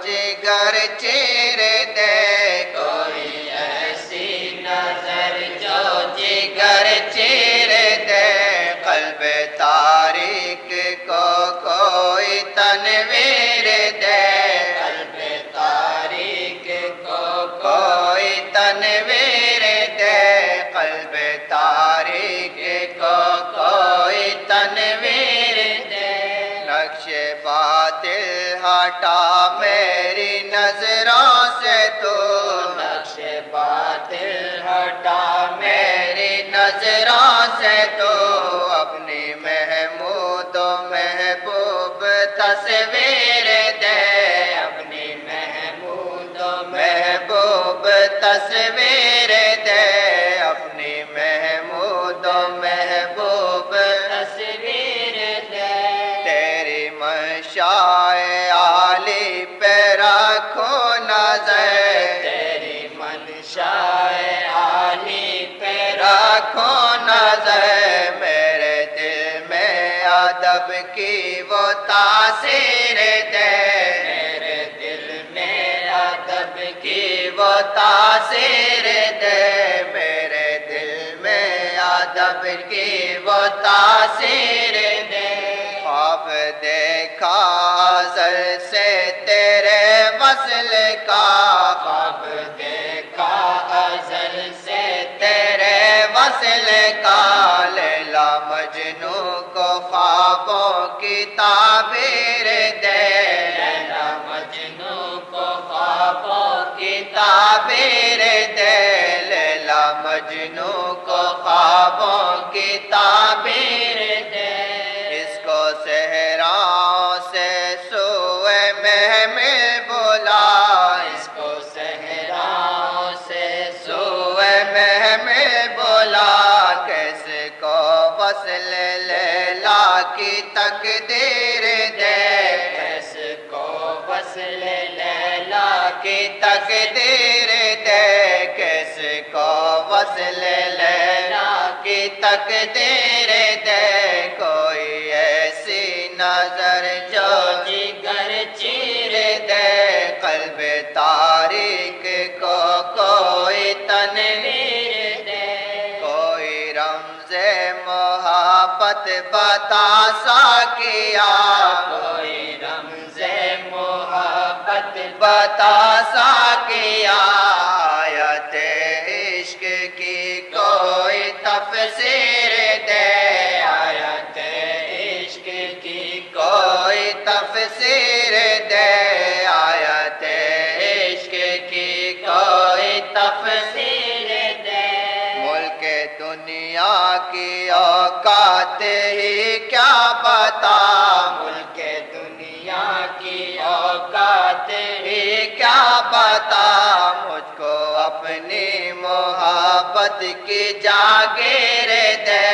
जिगर चीर दे, कोई ऐसी नजर जो जिगर चीर दे, क़ल्ब तारीक को कोई तनवीर दे, क़ल्ब तारीक को कोई तनवीर दे, क़ल्ब तारीक को कोई तनवीर दे। नक्श बातिल हटा मेरी नजरों से तू, नक्श बातिल हटा मेरी नजरों से तू, अपनी महमूद महबूब तस्वीर दे, अपनी महमूद महबूब तस्वीर दे, अपनी महमूद महबूब तस्वीर दे। तेरी मंशाए आली पे रखो नजर, तेरी मंशाए आली पे रखो नजर, मेरे दिल में अदब की वो तासीर दे, मेरे दिल में अदब की वो तासीर दे, मेरे दिल में अदब की वो तासीर दे। ख्वाब देखा अज़ल से तेरे वस्ल का, ख्वाब देखा अज़ल से तेरे वस्ल का, लैला मजनू को ख्वाबों की ताबीर दे, लैला मजनू को ख्वाबों की ताबीर दे, लैला मजनू को ख्वाबों की ताबीर दे। इसको सहराओं से सोए महमिल बुला, इसको सहराओं से सोए महमिल बुला, कैसे को वस्ल लैला की तकदीर दे, कैसे को वस्ल लैला की तकदीर दे, कैसे को वस्ल लैला की तकदीर दे। कोई ऐसी नजर जो जिगर चीर दे, क़ल्ब तारीक को कोई तनवीर दे, कोई रमज़े मोहब्बत बता साकिया, कोई रमज़े मोहब्बत बता साकिया, आयत इश्क की कोई तफसीर दे, आयत इश्क की कोई तफसीर दे, आयत इश्क की कोई तफसीर दे। मुल्क दुनिया की औकात ही क्या बता, मुल्क दुनिया की औकात ही क्या बता, मुझको अपनी मोहब्बत की जागीर दे,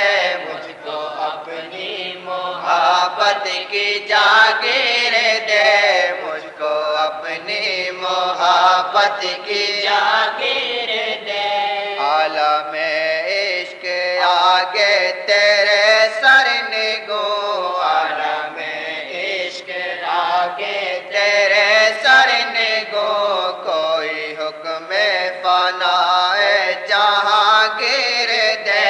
मुझको अपनी मोहब्बत की जागीर दे, मुझको अपनी मोहब्बत की जागीर दे। आलम इश्क आगे तेरे सर निगो, आलम इश्क आगे तेरे सर निगो, कोई हुक्म फनाए जहांगीर दे,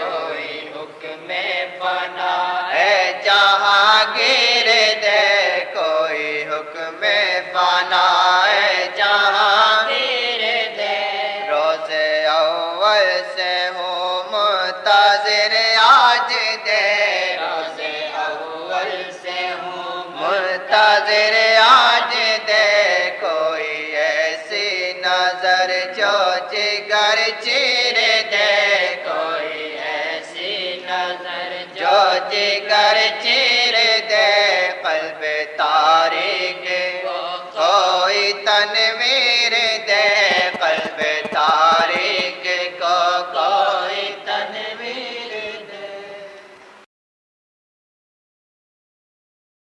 कोई हुक्म फनाए जहांगीर दे, कोई हुक्म फनाए जहांगीर दे। रोज़े अव्वल से हूँ मुंतज़िर आज दे, रोज़े अव्वल से हूँ मुंतज़िर आज दे, कोई ऐसी नजर जो जिगर चीर दे, कोई ऐसी नजर जो जिगर चीर दे, क़ल्ब तारीक को कोई तनवीर